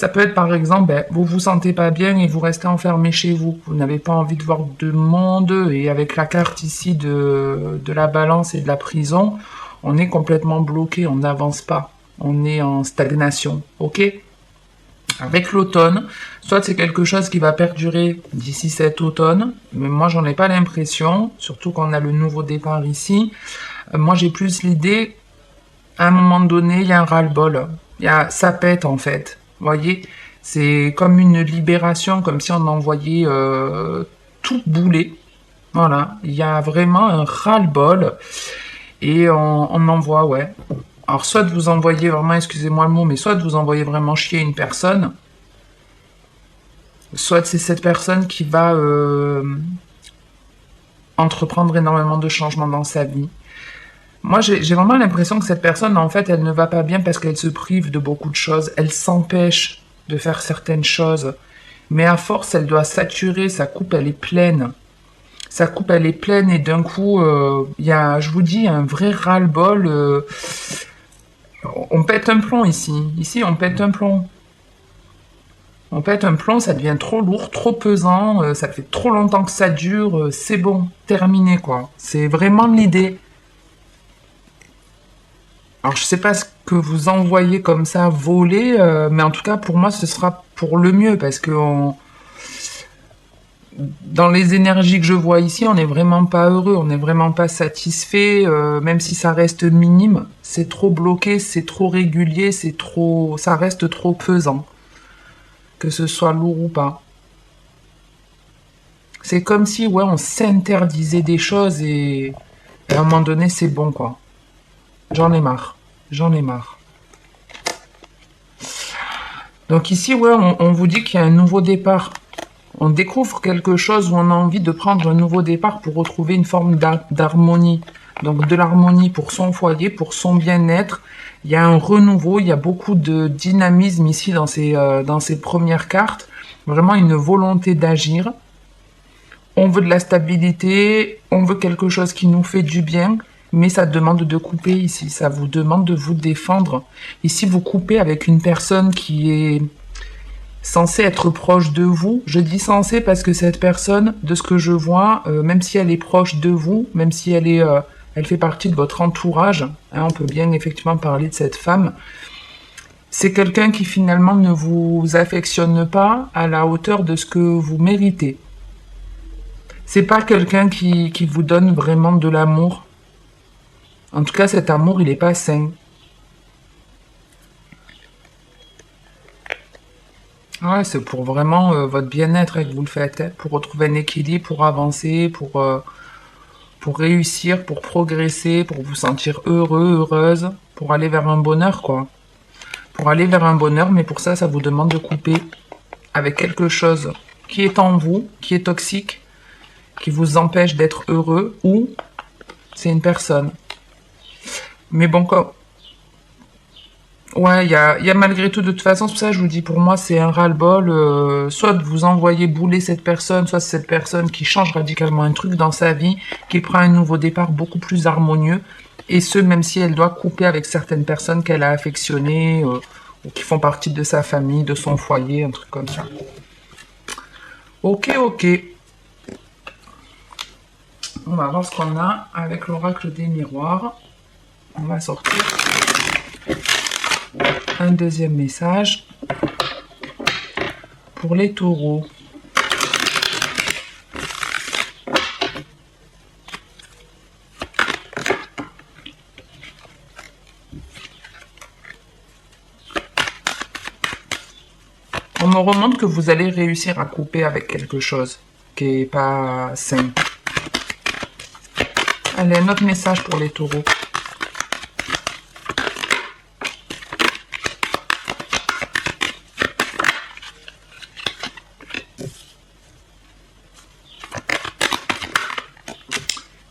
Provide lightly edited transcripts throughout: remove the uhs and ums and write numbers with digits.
Ça peut être par exemple, vous vous sentez pas bien et vous restez enfermé chez vous. Vous n'avez pas envie de voir de monde et avec la carte ici de la balance et de la prison, on est complètement bloqué, on n'avance pas. On est en stagnation, ok? Avec l'automne, soit c'est quelque chose qui va perdurer d'ici cet automne, mais moi j'en ai pas l'impression, surtout qu'on a le nouveau départ ici. Moi j'ai plus l'idée, à un moment donné, il y a un ras-le-bol. Ça pète en fait. Vous voyez, c'est comme une libération, comme si on envoyait tout bouler. Voilà, il y a vraiment un ras-le-bol et on envoie, ouais. Alors soit vous envoyez vraiment, excusez-moi le mot, mais soit vous envoyez vraiment chier une personne, soit c'est cette personne qui va entreprendre énormément de changements dans sa vie. Moi, j'ai vraiment l'impression que cette personne, en fait, elle ne va pas bien parce qu'elle se prive de beaucoup de choses. Elle s'empêche de faire certaines choses. Mais à force, elle doit saturer. Sa coupe, elle est pleine. Sa coupe, elle est pleine et d'un coup, il y a, je vous dis, un vrai ras-le-bol. On pète un plomb ici. Ici, on pète un plomb. On pète un plomb, ça devient trop lourd, trop pesant. Ça fait trop longtemps que ça dure. C'est bon, terminé, quoi. C'est vraiment l'idée. Alors, je sais pas ce que vous envoyez comme ça voler, mais en tout cas, pour moi, ce sera pour le mieux, parce que dans les énergies que je vois ici, on n'est vraiment pas heureux, on n'est vraiment pas satisfait, même si ça reste minime, c'est trop bloqué, c'est trop régulier, ça reste trop pesant, que ce soit lourd ou pas. C'est comme si, ouais, on s'interdisait des choses et à un moment donné, c'est bon, quoi. J'en ai marre. J'en ai marre. Donc ici, ouais, on vous dit qu'il y a un nouveau départ. On découvre quelque chose où on a envie de prendre un nouveau départ pour retrouver une forme d'harmonie. Donc de l'harmonie pour son foyer, pour son bien-être. Il y a un renouveau, il y a beaucoup de dynamisme ici dans ces premières cartes. Vraiment une volonté d'agir. On veut de la stabilité, on veut quelque chose qui nous fait du bien, mais ça demande de couper ici. Ça vous demande de vous défendre. Ici, vous coupez avec une personne qui est censée être proche de vous. Je dis censée parce que cette personne, de ce que je vois, même si elle est proche de vous, même si elle fait partie de votre entourage, hein, on peut bien effectivement parler de cette femme, c'est quelqu'un qui finalement ne vous affectionne pas à la hauteur de ce que vous méritez. C'est pas quelqu'un qui vous donne vraiment de l'amour. En tout cas, cet amour, il est pas sain. Ouais, c'est pour vraiment votre bien-être que vous le faites, hein, pour retrouver un équilibre, pour avancer, pour réussir, pour progresser, pour vous sentir heureux, heureuse, pour aller vers un bonheur, quoi. Pour aller vers un bonheur, mais pour ça, ça vous demande de couper avec quelque chose qui est en vous, qui est toxique, qui vous empêche d'être heureux, ou c'est une personne. Mais bon, quoi. Ouais, il y a malgré tout, de toute façon, c'est pour ça que je vous dis, pour moi, c'est un ras-le-bol. Soit vous envoyez bouler cette personne, soit c'est cette personne qui change radicalement un truc dans sa vie, qui prend un nouveau départ beaucoup plus harmonieux. Et ce, même si elle doit couper avec certaines personnes qu'elle a affectionnées, ou qui font partie de sa famille, de son foyer, un truc comme ça. Ok, ok. On va voir ce qu'on a avec l'oracle des miroirs. On va sortir un deuxième message pour les taureaux. On me remonte que vous allez réussir à couper avec quelque chose qui est pas sain. Allez, un autre message pour les taureaux.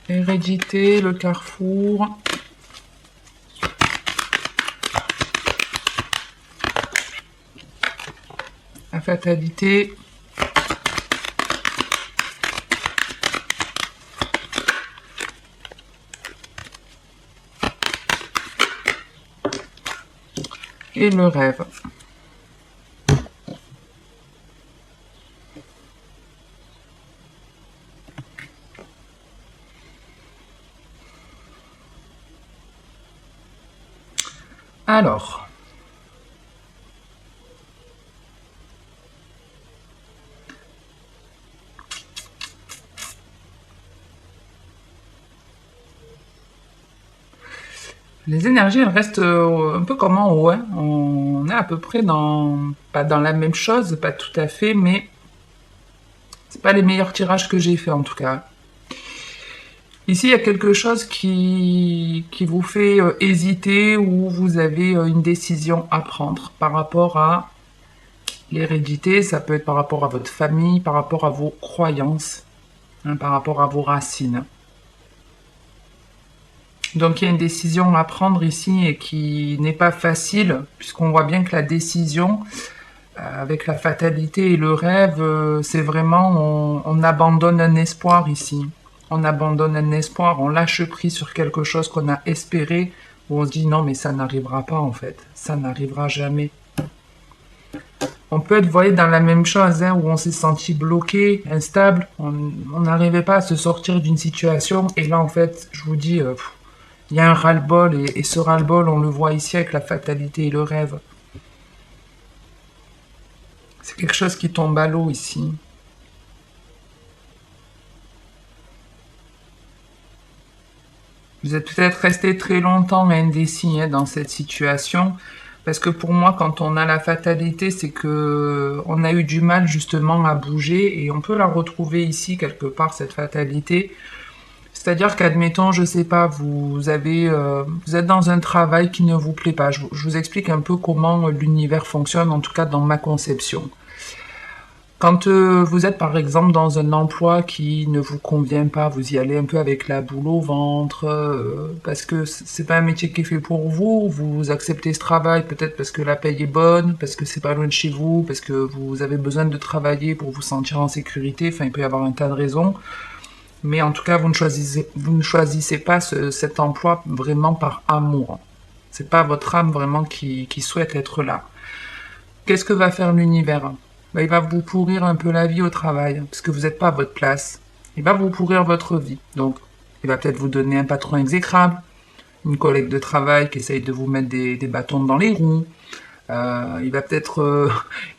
Hérédité, le carrefour. La fatalité. Et le rêve. Alors, les énergies, elles restent un peu comme en haut, hein. On est à peu près pas dans la même chose, pas tout à fait, mais c'est pas les meilleurs tirages que j'ai fait en tout cas. Ici, il y a quelque chose qui vous fait hésiter ou vous avez une décision à prendre par rapport à l'hérédité. Ça peut être par rapport à votre famille, par rapport à vos croyances, hein, par rapport à vos racines. Donc il y a une décision à prendre ici et qui n'est pas facile, puisqu'on voit bien que la décision, avec la fatalité et le rêve, c'est vraiment, on abandonne un espoir ici. On abandonne un espoir, on lâche prise sur quelque chose qu'on a espéré, où on se dit non mais ça n'arrivera pas en fait, ça n'arrivera jamais. On peut être, vous voyez, dans la même chose, hein, où on s'est senti bloqué, instable, on n'arrivait pas à se sortir d'une situation, et là en fait, je vous dis, il y a un ras-le-bol, et ce ras-le-bol, on le voit ici avec la fatalité et le rêve. C'est quelque chose qui tombe à l'eau ici. Vous êtes peut-être resté très longtemps indécis, hein, dans cette situation, parce que pour moi, quand on a la fatalité, c'est que on a eu du mal justement à bouger, et on peut la retrouver ici quelque part, cette fatalité. C'est-à-dire qu'admettons, je sais pas, vous êtes dans un travail qui ne vous plaît pas. Je vous explique un peu comment l'univers fonctionne, en tout cas dans ma conception. Quand vous êtes par exemple dans un emploi qui ne vous convient pas, vous y allez un peu avec la boule au ventre, parce que c'est pas un métier qui est fait pour vous, vous acceptez ce travail peut-être parce que la paye est bonne, parce que c'est pas loin de chez vous, parce que vous avez besoin de travailler pour vous sentir en sécurité, enfin il peut y avoir un tas de raisons, mais en tout cas vous ne choisissez pas cet emploi vraiment par amour. C'est pas votre âme vraiment qui souhaite être là. Qu'est-ce que va faire l'univers? Ben, il va vous pourrir un peu la vie au travail, parce que vous n'êtes pas à votre place. Il va vous pourrir votre vie. Donc, il va peut-être vous donner un patron exécrable, une collègue de travail qui essaye de vous mettre des bâtons dans les roues. Il va peut-être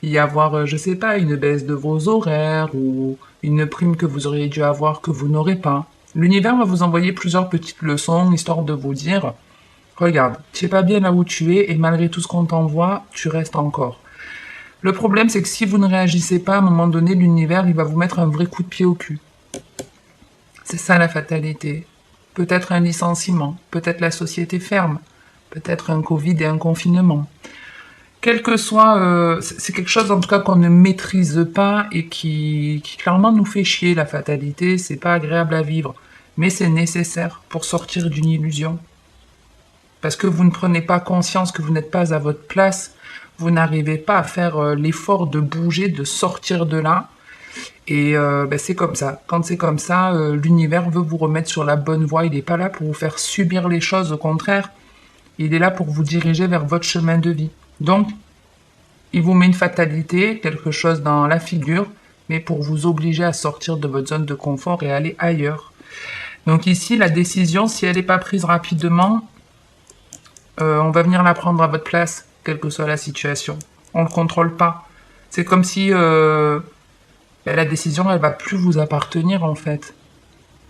y avoir, je sais pas, une baisse de vos horaires ou une prime que vous auriez dû avoir que vous n'aurez pas. L'univers va vous envoyer plusieurs petites leçons, histoire de vous dire, regarde, tu es pas bien là où tu es et malgré tout ce qu'on t'envoie, tu restes encore. Le problème, c'est que si vous ne réagissez pas, à un moment donné, l'univers, il va vous mettre un vrai coup de pied au cul. C'est ça la fatalité. Peut-être un licenciement, peut-être la société ferme, peut-être un Covid et un confinement. Quel que soit, c'est quelque chose en tout cas qu'on ne maîtrise pas et qui clairement nous fait chier, la fatalité. C'est pas agréable à vivre, mais c'est nécessaire pour sortir d'une illusion. Parce que vous ne prenez pas conscience que vous n'êtes pas à votre place, vous n'arrivez pas à faire l'effort de bouger, de sortir de là. Et ben c'est comme ça. Quand c'est comme ça, l'univers veut vous remettre sur la bonne voie. Il n'est pas là pour vous faire subir les choses, au contraire. Il est là pour vous diriger vers votre chemin de vie. Donc, il vous met une fatalité, quelque chose dans la figure, mais pour vous obliger à sortir de votre zone de confort et aller ailleurs. Donc ici, la décision, si elle n'est pas prise rapidement, on va venir la prendre à votre place, quelle que soit la situation. On ne le contrôle pas. C'est comme si la décision, elle va plus vous appartenir en fait.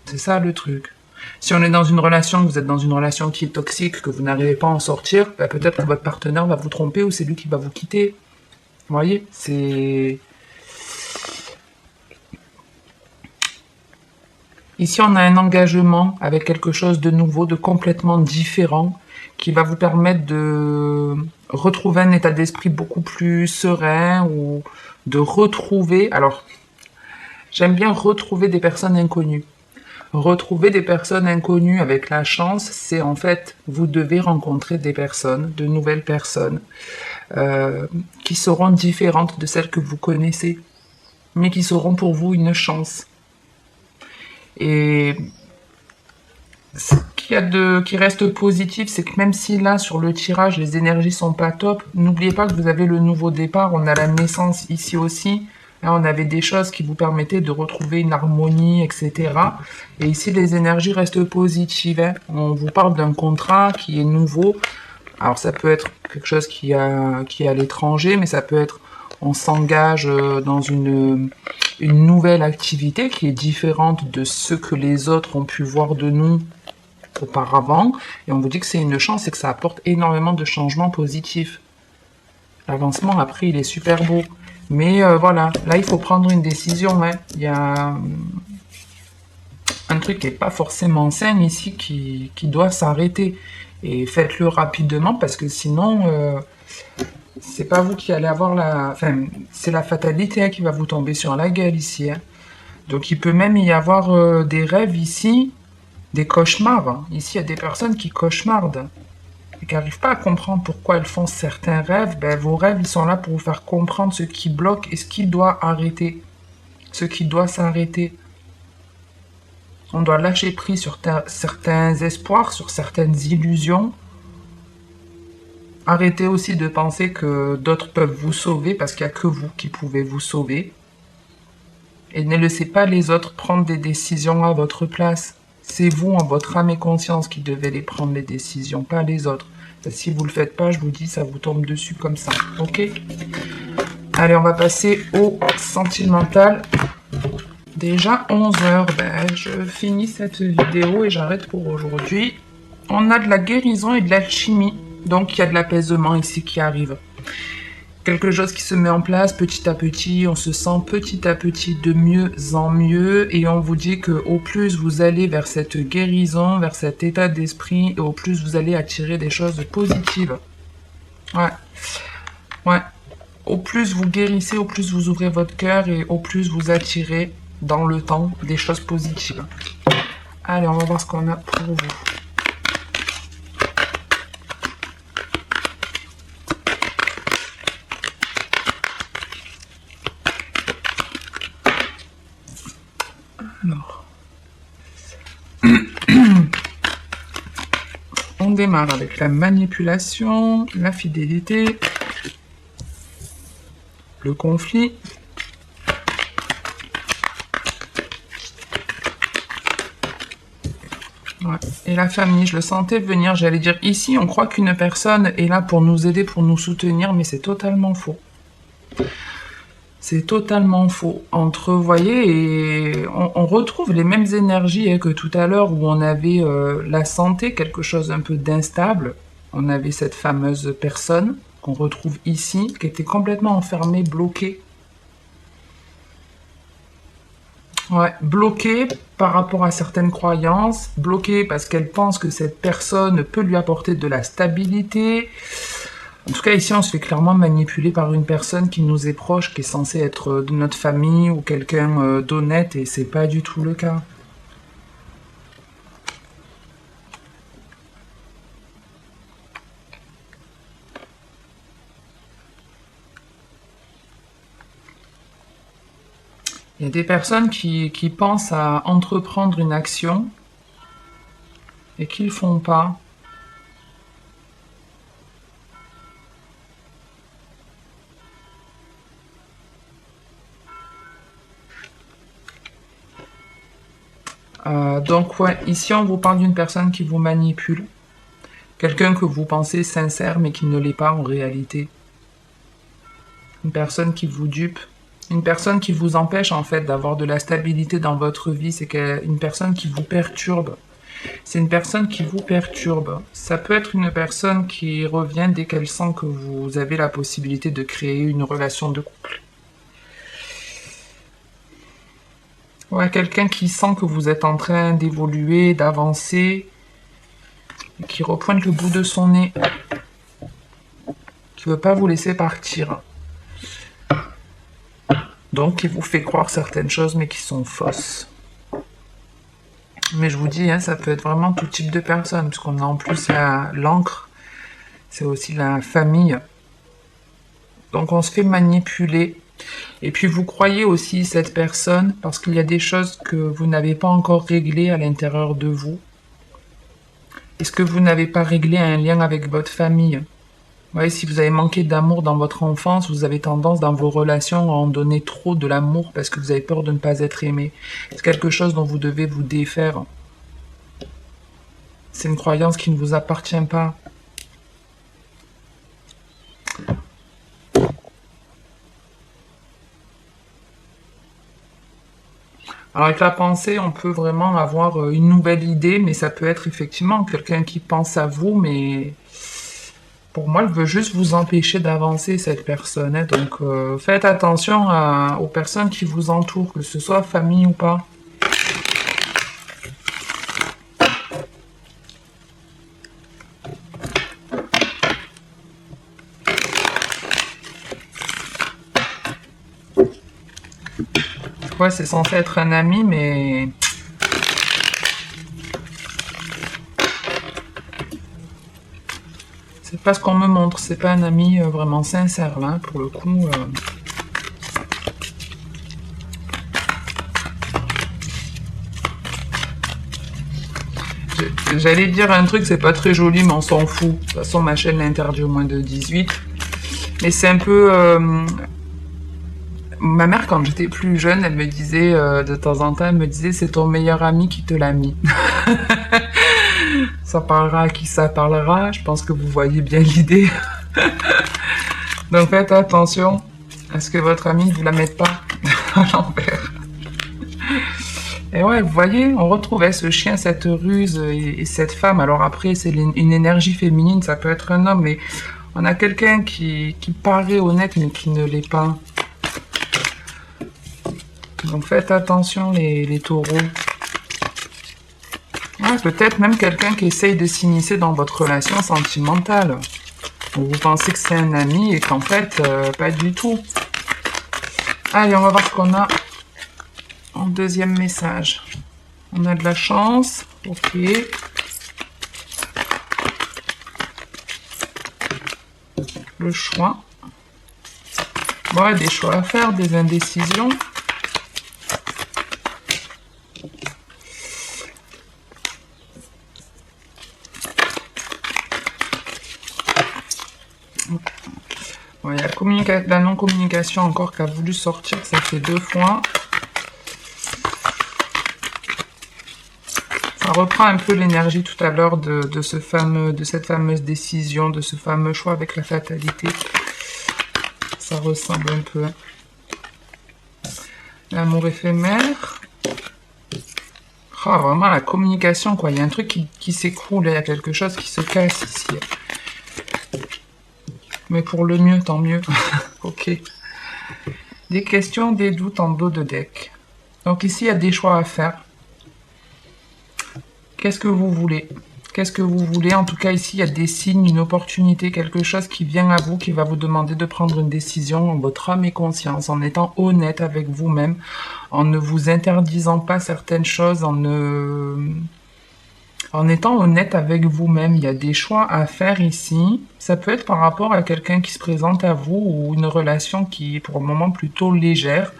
C'est ça le truc. Si on est dans une relation, que vous êtes dans une relation qui est toxique, que vous n'arrivez pas à en sortir, bah peut-être que votre partenaire va vous tromper ou c'est lui qui va vous quitter. Vous voyez, c'est... Ici, on a un engagement avec quelque chose de nouveau, de complètement différent, qui va vous permettre de retrouver un état d'esprit beaucoup plus serein ou de retrouver... Alors, j'aime bien retrouver des personnes inconnues. Retrouver des personnes inconnues avec la chance, c'est en fait, vous devez rencontrer des personnes, de nouvelles personnes, qui seront différentes de celles que vous connaissez, mais qui seront pour vous une chance. Et ce qui reste positif, c'est que même si là, sur le tirage, les énergies sont pas top, n'oubliez pas que vous avez le nouveau départ, on a la naissance ici aussi. Là, on avait des choses qui vous permettaient de retrouver une harmonie, etc. Et ici, les énergies restent positives, hein. On vous parle d'un contrat qui est nouveau. Alors ça peut être quelque chose qui est à l'étranger, mais ça peut être on s'engage dans une nouvelle activité qui est différente de ce que les autres ont pu voir de nous auparavant. Et on vous dit que c'est une chance et que ça apporte énormément de changements positifs. L'avancement, après, il est super beau. Mais voilà, là, il faut prendre une décision. Hein. Il y a un truc qui n'est pas forcément sain ici qui doit s'arrêter. Et faites-le rapidement parce que sinon, c'est pas vous qui allez avoir la... Enfin, c'est la fatalité hein, qui va vous tomber sur la gueule ici. Hein. Donc, il peut même y avoir des rêves ici, des cauchemars. Ici, il y a des personnes qui cauchemardent et qui n'arrivent pas à comprendre pourquoi elles font certains rêves. Ben, vos rêves, ils sont là pour vous faire comprendre ce qui bloque et ce qui doit arrêter. Ce qui doit s'arrêter. On doit lâcher prise sur certains espoirs, sur certaines illusions. Arrêtez aussi de penser que d'autres peuvent vous sauver parce qu'il n'y a que vous qui pouvez vous sauver. Et ne laissez pas les autres prendre des décisions à votre place. C'est vous, en votre âme et conscience, qui devez les prendre les décisions, pas les autres. Si vous ne le faites pas, je vous dis, ça vous tombe dessus comme ça. Ok? Allez, on va passer au sentimental. Déjà 11 h, ben, je finis cette vidéo et j'arrête pour aujourd'hui. On a de la guérison et de l'alchimie, donc il y a de l'apaisement ici qui arrive. Quelque chose qui se met en place petit à petit, on se sent petit à petit de mieux en mieux et on vous dit que au plus vous allez vers cette guérison, vers cet état d'esprit, et au plus vous allez attirer des choses positives. Ouais, ouais. Au plus vous guérissez, au plus vous ouvrez votre cœur et au plus vous attirez dans le temps des choses positives. Allez, on va voir ce qu'on a pour vous. Alors, on démarre avec la manipulation, la fidélité, le conflit, ouais. Et la famille. Je le sentais venir, j'allais dire ici, on croit qu'une personne est là pour nous aider, pour nous soutenir, mais c'est totalement faux. C'est totalement faux. Entre, vous voyez, et on retrouve les mêmes énergies hein, que tout à l'heure où on avait la santé, quelque chose un peu d'instable. On avait cette fameuse personne qu'on retrouve ici, qui était complètement enfermée, bloquée. Ouais, bloquée par rapport à certaines croyances, bloquée parce qu'elle pense que cette personne peut lui apporter de la stabilité. En tout cas, ici, on se fait clairement manipuler par une personne qui nous est proche, qui est censée être de notre famille ou quelqu'un d'honnête, et c'est pas du tout le cas. Il y a des personnes qui pensent à entreprendre une action et qui le font pas. Donc ouais, ici on vous parle d'une personne qui vous manipule. Quelqu'un que vous pensez sincère mais qui ne l'est pas en réalité. Une personne qui vous dupe. Une personne qui vous empêche en fait d'avoir de la stabilité dans votre vie. C'est une personne qui vous perturbe. C'est une personne qui vous perturbe. Ça peut être une personne qui revient dès qu'elle sent que vous avez la possibilité de créer une relation de couple. Ouais, quelqu'un qui sent que vous êtes en train d'évoluer, d'avancer, et qui repointe le bout de son nez, qui veut pas vous laisser partir. Donc, qui vous fait croire certaines choses, mais qui sont fausses. Mais je vous dis, hein, ça peut être vraiment tout type de personne, puisqu'on a en plus l'encre, c'est aussi la famille. Donc, on se fait manipuler. Et puis vous croyez aussi cette personne parce qu'il y a des choses que vous n'avez pas encore réglées à l'intérieur de vous. Est-ce que vous n'avez pas réglé un lien avec votre famille? Vous voyez, si vous avez manqué d'amour dans votre enfance, vous avez tendance dans vos relations à en donner trop de l'amour parce que vous avez peur de ne pas être aimé. C'est quelque chose dont vous devez vous défaire. C'est une croyance qui ne vous appartient pas. Alors avec la pensée, on peut vraiment avoir une nouvelle idée, mais ça peut être effectivement quelqu'un qui pense à vous, mais pour moi, elle veut juste vous empêcher d'avancer, cette personne, hein. Donc faites attention aux personnes qui vous entourent, que ce soit famille ou pas. Ouais, c'est censé être un ami, mais c'est pas ce qu'on me montre. C'est pas un ami vraiment sincère, là, pour le coup. J'allais dire un truc, c'est pas très joli, mais on s'en fout. De toute façon, ma chaîne l'interdit au moins de 18. Mais c'est un peu... Ma mère, quand j'étais plus jeune, elle me disait, de temps en temps, elle me disait, c'est ton meilleur ami qui te l'a mis. Ça parlera à qui ça parlera, je pense que vous voyez bien l'idée. Donc faites attention à ce que votre ami ne vous la mette pas à l'envers. Et ouais, vous voyez, on retrouvait ce chien, cette ruse et cette femme. Alors après, c'est une énergie féminine, ça peut être un homme, mais on a quelqu'un qui paraît honnête, mais qui ne l'est pas. Donc faites attention, les taureaux. Ouais, peut-être même quelqu'un qui essaye de s'immiscer dans votre relation sentimentale. Vous pensez que c'est un ami et qu'en fait, pas du tout. Allez, on va voir ce qu'on a en deuxième message. On a de la chance. Ok. Le choix. Ouais, des choix à faire, des indécisions. Ouais, il y a la non-communication encore qui a voulu sortir, ça fait 2 fois. Ça reprend un peu l'énergie tout à l'heure de cette fameuse décision, de ce fameux choix avec la fatalité. Ça ressemble un peu. L'amour éphémère. Ah, vraiment la communication, quoi. Il y a un truc qui s'écroule, il y a quelque chose qui se casse ici. Mais pour le mieux, tant mieux. Ok. Des questions, des doutes en dos de deck. Donc ici, il y a des choix à faire. Qu'est-ce que vous voulez? Qu'est-ce que vous voulez? En tout cas, ici, il y a des signes, une opportunité, quelque chose qui vient à vous, qui va vous demander de prendre une décision en votre âme et conscience, en étant honnête avec vous-même, en ne vous interdisant pas certaines choses, en étant honnête avec vous-même. Il y a des choix à faire ici. Ça peut être par rapport à quelqu'un qui se présente à vous ou une relation qui est pour le moment plutôt légère,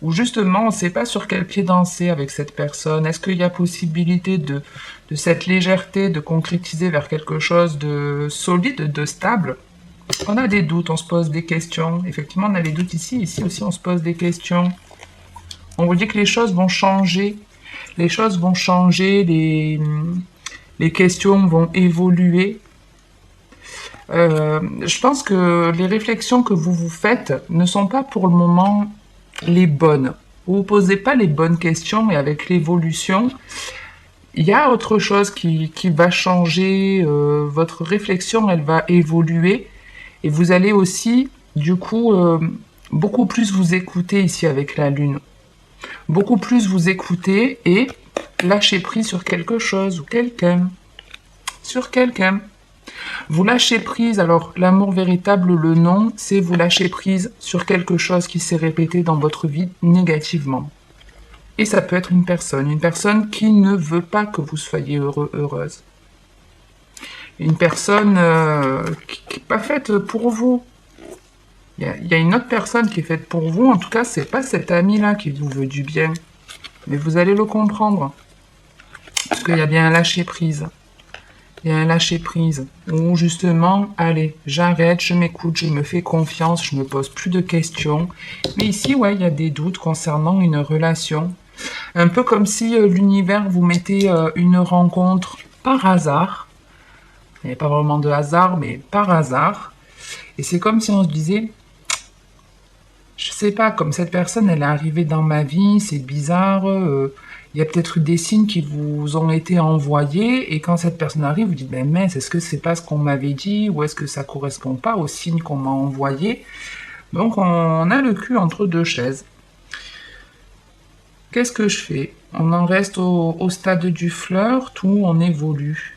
ou justement on ne sait pas sur quel pied danser avec cette personne. Est-ce qu'il y a possibilité de cette légèreté de concrétiser vers quelque chose de solide, de stable? On a des doutes, on se pose des questions. Effectivement, on a les doutes ici. Ici aussi, on se pose des questions. On vous dit que les choses vont changer. Les choses vont changer, les questions vont évoluer. Je pense que les réflexions que vous vous faites ne sont pas pour le moment les bonnes. Vous ne posez pas les bonnes questions et avec l'évolution, il y a autre chose qui va changer. Votre réflexion, elle va évoluer et vous allez aussi, du coup, beaucoup plus vous écouter ici avec la lune. Beaucoup plus vous écouter et lâcher prise sur quelque chose ou quelqu'un. Sur quelqu'un. Vous lâchez prise, alors l'amour véritable, le non, c'est vous lâcher prise sur quelque chose qui s'est répété dans votre vie négativement. Et ça peut être une personne qui ne veut pas que vous soyez heureux, heureuse. Une personne qui n'est pas faite pour vous. Il y a une autre personne qui est faite pour vous, en tout cas, c'est pas cet ami-là qui vous veut du bien. Mais vous allez le comprendre. Parce qu'il y a bien un lâcher prise. Il y a un lâcher prise où justement, allez, j'arrête, je m'écoute, je me fais confiance, je me pose plus de questions. Mais ici, ouais, il y a des doutes concernant une relation. Un peu comme si l'univers vous mettait une rencontre par hasard. Il n'y a pas vraiment de hasard, mais par hasard. Et c'est comme si on se disait, sais pas, comme cette personne, elle est arrivée dans ma vie, c'est bizarre, il y a peut-être eu des signes qui vous ont été envoyés, et quand cette personne arrive, vous dites, ben mince, est-ce que c'est pas ce qu'on m'avait dit, ou est-ce que ça correspond pas aux signes qu'on m'a envoyés? Donc on a le cul entre deux chaises. Qu'est-ce que je fais? On en reste au stade du flirt ou on évolue?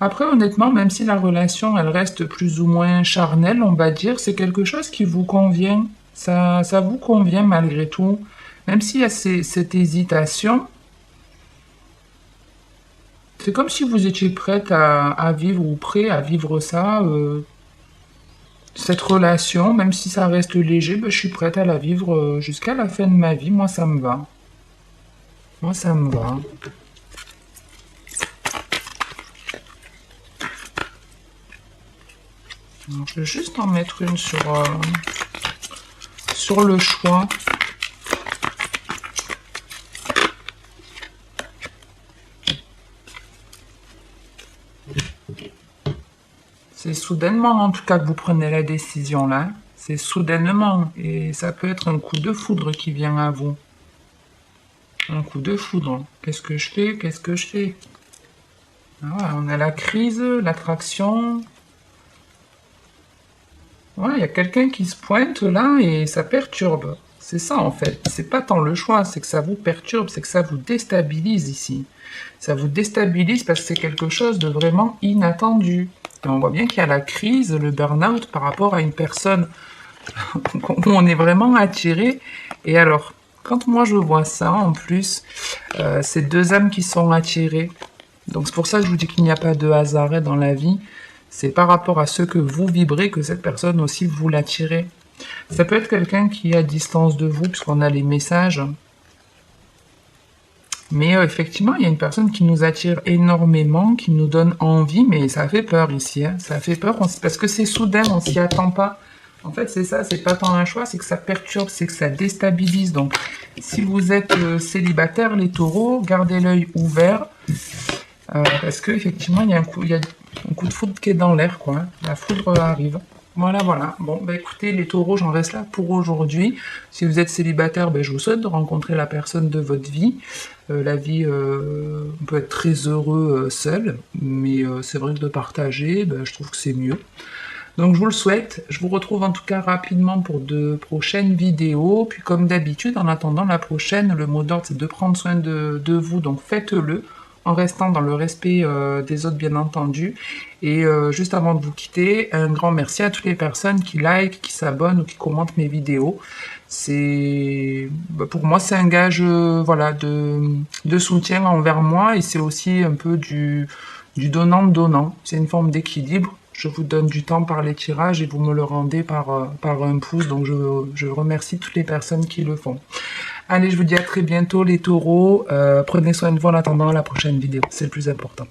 Après, honnêtement, même si la relation, elle reste plus ou moins charnelle, on va dire, c'est quelque chose qui vous convient. Ça vous convient malgré tout. Même s'il y a cette hésitation, c'est comme si vous étiez prête à vivre ou prêt à vivre ça, cette relation, même si ça reste léger, ben, je suis prête à la vivre jusqu'à la fin de ma vie. Moi, ça me va. Moi, ça me va. Alors, je vais juste en mettre une sur le choix. C'est soudainement, en tout cas, que vous prenez la décision là. C'est soudainement. Et ça peut être un coup de foudre qui vient à vous. Un coup de foudre. Qu'est-ce que je fais? Qu'est-ce que je fais? Ah ouais, on a la crise, l'attraction. Ouais, il y a quelqu'un qui se pointe là et ça perturbe. C'est ça en fait. C'est pas tant le choix, c'est que ça vous perturbe, c'est que ça vous déstabilise ici. Ça vous déstabilise parce que c'est quelque chose de vraiment inattendu. Et on voit bien qu'il y a la crise, le burn-out par rapport à une personne où on est vraiment attiré. Et alors, quand moi je vois ça, en plus, c'est deux âmes qui sont attirées. Donc c'est pour ça que je vous dis qu'il n'y a pas de hasard dans la vie. C'est par rapport à ce que vous vibrez que cette personne aussi vous l'attirez. Ça peut être quelqu'un qui est à distance de vous, puisqu'on a les messages. Mais effectivement, il y a une personne qui nous attire énormément, qui nous donne envie, mais ça fait peur ici. Hein. Ça fait peur parce que c'est soudain, on s'y attend pas. En fait, c'est ça, c'est pas tant un choix, c'est que ça perturbe, c'est que ça déstabilise. Donc, si vous êtes célibataire, les taureaux, gardez l'œil ouvert. Parce que effectivement, il y a un coup de foudre qui est dans l'air, quoi. La foudre arrive. Voilà, voilà. Bon, bah écoutez, les taureaux, j'en reste là pour aujourd'hui. Si vous êtes célibataire, je vous souhaite de rencontrer la personne de votre vie. La vie, on peut être très heureux seul, mais c'est vrai que de partager, je trouve que c'est mieux. Donc je vous le souhaite. Je vous retrouve en tout cas rapidement pour de prochaines vidéos. Puis comme d'habitude, en attendant la prochaine, le mot d'ordre, c'est de prendre soin de vous. Donc faites-le en restant dans le respect des autres, bien entendu. Et juste avant de vous quitter, un grand merci à toutes les personnes qui like, qui s'abonnent ou qui commentent mes vidéos. C'est pour moi, c'est un gage voilà, de soutien envers moi, et c'est aussi un peu du donnant-donnant. C'est une forme d'équilibre. Je vous donne du temps par les tirages et vous me le rendez par un pouce. Donc je remercie toutes les personnes qui le font. Allez, je vous dis à très bientôt les taureaux. Prenez soin de vous en attendant la prochaine vidéo. C'est le plus important.